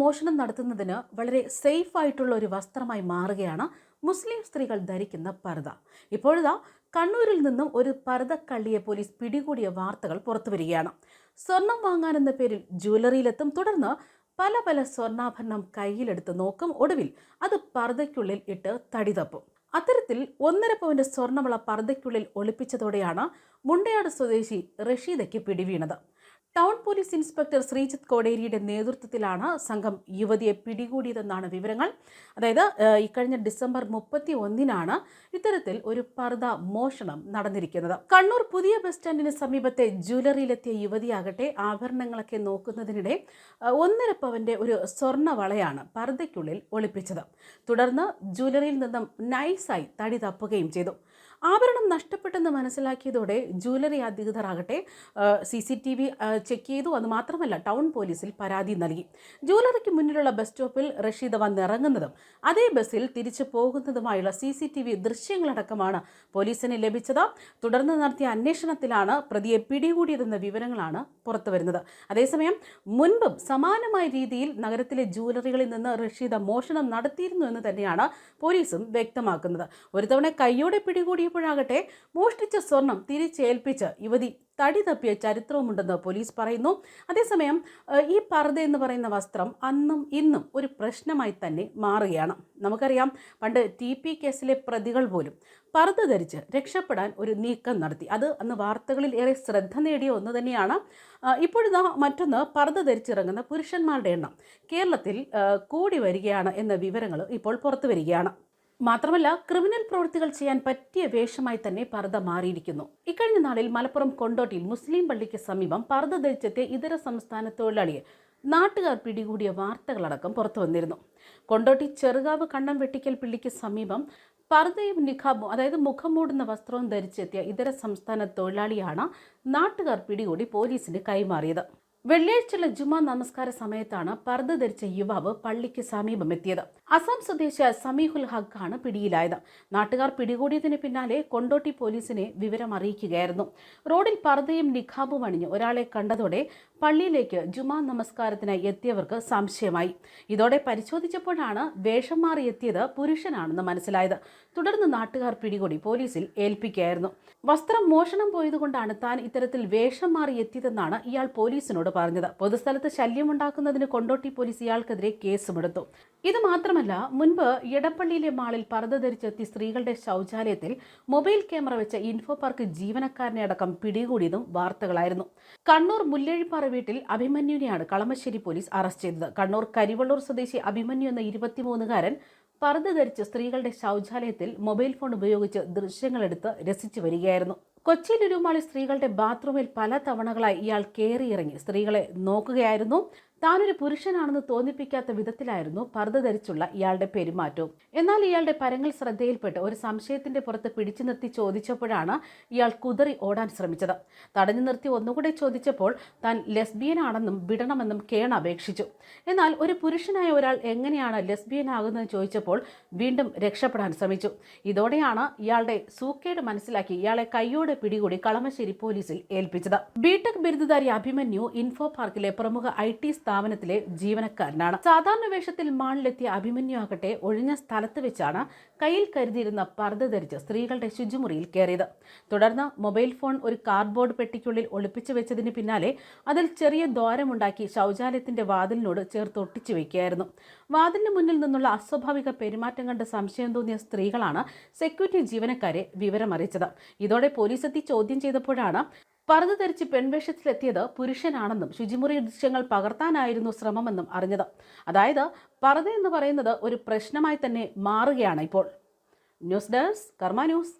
മോഷണം നടത്തുന്നതിന് വളരെ സേഫ് ആയിട്ടുള്ള ഒരു വസ്ത്രമായി മാറുകയാണ് മുസ്ലിം സ്ത്രീകൾ ധരിക്കുന്ന പർദ്ദ. ഇപ്പോഴിതാ കണ്ണൂരിൽ നിന്നും ഒരു പർദ്ദക്കള്ളിയെ പോലീസ് പിടികൂടിയ വാർത്തകൾ പുറത്തുവരികയാണ്. സ്വർണം വാങ്ങാനെന്ന പേരിൽ ജ്വല്ലറിയിലെത്തും, തുടർന്ന് പല സ്വർണ്ണാഭരണം കയ്യിലെടുത്ത് നോക്കും, ഒടുവിൽ അത് പർദ്ദയ്ക്കുള്ളിൽ ഇട്ട് തടി തപ്പും. അത്തരത്തിൽ 1.5 പവന്റെ സ്വർണ്ണവള പർദ്ദയ്ക്കുള്ളിൽ ഒളിപ്പിച്ചതോടെയാണ് മുണ്ടയാട് സ്വദേശി റഷീദയ്ക്ക് പിടിവീണത്. ടൗൺ പോലീസ് ഇൻസ്പെക്ടർ ശ്രീജിത്ത് കോടേരിയുടെ നേതൃത്വത്തിലാണ് സംഘം യുവതിയെ പിടികൂടിയതെന്നാണ് വിവരങ്ങൾ. അതായത് ഇക്കഴിഞ്ഞ ഡിസംബർ 31-നാണ് ഇത്തരത്തിൽ ഒരു പർദ്ദ മോഷണം നടന്നിരിക്കുന്നത്. കണ്ണൂർ പുതിയ ബസ് സ്റ്റാൻഡിന് സമീപത്തെ ജ്വല്ലറിയിലെത്തിയ യുവതിയാകട്ടെ ആഭരണങ്ങളൊക്കെ നോക്കുന്നതിനിടെ 1.5 പവന്റെ ഒരു സ്വർണ്ണവളയാണ് പർദ്ദയ്ക്കുള്ളിൽ ഒളിപ്പിച്ചത്. തുടർന്ന് ജ്വല്ലറിയിൽ നിന്നും നൈസായി തടി തപ്പുകയും ചെയ്തു. ആഭരണം നഷ്ടപ്പെട്ടെന്ന് മനസ്സിലാക്കിയതോടെ ജ്വല്ലറി അധികൃതരാകട്ടെ CCTV ചെക്ക് ചെയ്തു. അതുമാത്രമല്ല, ടൗൺ പോലീസിൽ പരാതി നൽകി. ജ്വല്ലറിക്ക് മുന്നിലുള്ള ബസ് സ്റ്റോപ്പിൽ റഷീദ വന്നിറങ്ങുന്നതും അതേ ബസ്സിൽ തിരിച്ചു പോകുന്നതുമായുള്ള CCTV ദൃശ്യങ്ങളടക്കമാണ് പോലീസിന് ലഭിച്ചത്. തുടർന്ന് നടത്തിയ അന്വേഷണത്തിലാണ് പ്രതിയെ പിടികൂടിയതെന്ന വിവരങ്ങളാണ് പുറത്തുവരുന്നത്. അതേസമയം മുൻപും സമാനമായ രീതിയിൽ നഗരത്തിലെ ജ്വല്ലറികളിൽ നിന്ന് റഷീദ മോഷണം നടത്തിയിരുന്നു എന്ന് തന്നെയാണ് പോലീസും വ്യക്തമാക്കുന്നത്. ഒരു തവണ കൈയോടെ പിടികൂടിയപ്പോഴാകട്ടെ മോഷ്ടിച്ച സ്വർണം തിരിച്ചേൽപ്പിച്ച് യുവതി തടി തപ്പിയ ചരിത്രവുമുണ്ടെന്ന് പോലീസ് പറയുന്നു. അതേസമയം ഈ പർദ്ദ എന്ന് പറയുന്ന വസ്ത്രം അന്നും ഇന്നും ഒരു പ്രശ്നമായി തന്നെ മാറുകയാണ്. നമുക്കറിയാം, പണ്ട് TP കേസിലെ പ്രതികൾ പോലും പർദ്ദ ധരിച്ച് രക്ഷപ്പെടാൻ ഒരു നീക്കം നടത്തി. അത് അന്ന് വാർത്തകളിൽ ഏറെ ശ്രദ്ധ നേടിയ ഒന്ന് തന്നെയാണ്. ഇപ്പോഴിതാ മറ്റൊന്ന്, പർദ്ദ ധരിച്ചിറങ്ങുന്ന പുരുഷന്മാരുടെ എണ്ണം കേരളത്തിൽ കൂടി വരികയാണ് എന്ന വിവരങ്ങൾ ഇപ്പോൾ പുറത്തു വരികയാണ്. മാത്രമല്ല, ക്രിമിനൽ പ്രവൃത്തികൾ ചെയ്യാൻ പറ്റിയ വേഷമായി തന്നെ പർദ്ദ മാറിയിരിക്കുന്നു. ഇക്കഴിഞ്ഞ നാളിൽ മലപ്പുറം കൊണ്ടോട്ടിയിൽ മുസ്ലിം പള്ളിക്ക് സമീപം പർദ്ദ ധരിച്ചെത്തിയ ഇതര സംസ്ഥാന തൊഴിലാളിയെ നാട്ടുകാർ പിടികൂടിയ വാർത്തകളടക്കം പുറത്തു വന്നിരുന്നു. കൊണ്ടോട്ടി ചെറുകാവ് കണ്ണം വെട്ടിക്കൽ പള്ളിക്ക് സമീപം പർദ്ദയും നിഖാബും, അതായത് മുഖം മൂടുന്ന വസ്ത്രവും ധരിച്ചെത്തിയ ഇതര സംസ്ഥാന തൊഴിലാളിയാണ് നാട്ടുകാർ പിടികൂടി പോലീസിന് കൈമാറിയത്. വെള്ളിയാഴ്ചയുള്ള ജുമാ നമസ്കാര സമയത്താണ് പർദ്ദ ധരിച്ച യുവാവ് പള്ളിക്ക് സമീപം എത്തിയത്. അസം സ്വദേശി സമീഹുൽ ഹഖാണ് പിടിയിലായത്. നാട്ടുകാർ പിടികൂടിയതിന് പിന്നാലെ കൊണ്ടോട്ടി പോലീസിനെ വിവരം അറിയിക്കുകയായിരുന്നു. റോഡിൽ പർദ്ദയും നിഖാബും അണിഞ്ഞ് ഒരാളെ കണ്ടതോടെ പള്ളിയിലേക്ക് ജുമാ നമസ്കാരത്തിനായി എത്തിയവർക്ക് സംശയമായി. ഇതോടെ പരിശോധിച്ചപ്പോഴാണ് വേഷം മാറി എത്തിയത് പുരുഷനാണെന്ന് മനസ്സിലായത്. തുടർന്ന് നാട്ടുകാർ പിടികൂടി പോലീസിൽ ഏൽപ്പിക്കുകയായിരുന്നു. വസ്ത്രം മോഷണം പോയതുകൊണ്ടാണ് താൻ ഇത്തരത്തിൽ വേഷം മാറി എത്തിയതെന്നാണ് ഇയാൾ പോലീസിനോട് പറഞ്ഞത്. പൊതുസ്ഥലത്ത് ശല്യമുണ്ടാക്കുന്നതിന് കൊണ്ടോട്ടി പോലീസ് ഇയാൾക്കെതിരെ കേസുമെടുത്തു. ഇത് മാത്രമല്ല, മുൻപ് എടപ്പള്ളിയിലെ മാളിൽ പർദ്ദ ധരിച്ചെത്തി സ്ത്രീകളുടെ ശൗചാലയത്തിൽ മൊബൈൽ ക്യാമറ വെച്ച ഇൻഫോ പാർക്ക് ജീവനക്കാരനെ അടക്കം പിടികൂടിയതും വാർത്തകളായിരുന്നു. കണ്ണൂർ മുല്ലഴിപ്പാറ വീട്ടിൽ അഭിമന്യുവിനെയാണ് കളമശ്ശേരി പോലീസ് അറസ്റ്റ് ചെയ്തത്. കണ്ണൂർ കരിവള്ളൂർ സ്വദേശി അഭിമന്യു എന്ന 23-കാരൻ പർദ്ദ ധരിച്ച് സ്ത്രീകളുടെ ശൗചാലയത്തിൽ മൊബൈൽ ഫോൺ ഉപയോഗിച്ച് ദൃശ്യങ്ങളെടുത്ത് രസിച്ചു വരികയായിരുന്നു. കൊച്ചി ലുലുമാളിൽ സ്ത്രീകളുടെ ബാത്റൂമിൽ പല തവണകളായി ഇയാൾ കയറിയിറങ്ങി സ്ത്രീകളെ നോക്കുകയായിരുന്നു. താനൊരു പുരുഷനാണെന്ന് തോന്നിപ്പിക്കാത്ത വിധത്തിലായിരുന്നു പർദ്ദ ധരിച്ചുള്ള ഇയാളുടെ പെരുമാറ്റവും. എന്നാൽ ഇയാളുടെ പരങ്ങൾ ശ്രദ്ധയിൽപ്പെട്ട് ഒരു സംശയത്തിന്റെ പുറത്ത് പിടിച്ചു നിർത്തി ചോദിച്ചപ്പോഴാണ് ഇയാൾ കുതറി ഓടാൻ ശ്രമിച്ചത്. തടഞ്ഞു നിർത്തി ഒന്നുകൂടെ ചോദിച്ചപ്പോൾ താൻ ലെസ്ബിയൻ ആണെന്നും വിടണമെന്നും കേൺ അപേക്ഷിച്ചു. എന്നാൽ ഒരു പുരുഷനായ ഒരാൾ എങ്ങനെയാണ് ലെസ്ബിയൻ ആകുന്നതെന്ന് ചോദിച്ചപ്പോൾ വീണ്ടും രക്ഷപ്പെടാൻ ശ്രമിച്ചു. ഇതോടെയാണ് ഇയാളുടെ സൂക്കേട് മനസ്സിലാക്കി ഇയാളെ കൈയോടെ പിടികൂടി കളമശ്ശേരി പോലീസിൽ ഏൽപ്പിച്ചത്. ബിടെക് ബിരുദധാരി അഭിമന്യു ഇൻഫോ പാർക്കിലെ പ്രമുഖ IT സ്ഥാപനത്തിലെ ജീവനക്കാരനാണ്. സാധാരണ വേഷത്തിൽ മാളിലെത്തിയ അഭിമന്യു ആകട്ടെ ഒഴിഞ്ഞ സ്ഥലത്ത് വെച്ചാണ് കയ്യിൽ കരുതിയിരുന്ന പർദ്ദ ധരിച്ച് സ്ത്രീകളുടെ ശുചിമുറിയിൽ കയറിയത്. തുടർന്ന് മൊബൈൽ ഫോൺ ഒരു കാർഡ്ബോർഡ് പെട്ടിക്കുള്ളിൽ ഒളിപ്പിച്ചു വെച്ചതിന് പിന്നാലെ അതിൽ ചെറിയ ദ്വാരമുണ്ടാക്കി ശൗചാലയത്തിന്റെ വാതിലിനോട് ചേർത്ത് ഒട്ടിച്ചു വെക്കുകയായിരുന്നു. വാതിലിന് മുന്നിൽ നിന്നുള്ള അസ്വാഭാവിക പെരുമാറ്റം കണ്ട് സംശയം തോന്നിയ സ്ത്രീകളാണ് സെക്യൂരിറ്റി ജീവനക്കാരെ വിവരമറിയിച്ചത്. ഇതോടെ പോലീസ് എത്തി ചോദ്യം ചെയ്തപ്പോഴാണ് പർദ്ദ ധരിച്ച് പെൺവേഷത്തിലെത്തിയത് പുരുഷനാണെന്നും ശുചിമുറി ദൃശ്യങ്ങൾ പകർത്താനായിരുന്നു ശ്രമമെന്നും അറിഞ്ഞത്. അതായത് പർദ്ദ എന്ന് പറയുന്നത് ഒരു പ്രശ്നമായി തന്നെ മാറുകയാണ് ഇപ്പോൾ. ന്യൂസ് ഡെസ്ക് കർമ്മ ന്യൂസ്.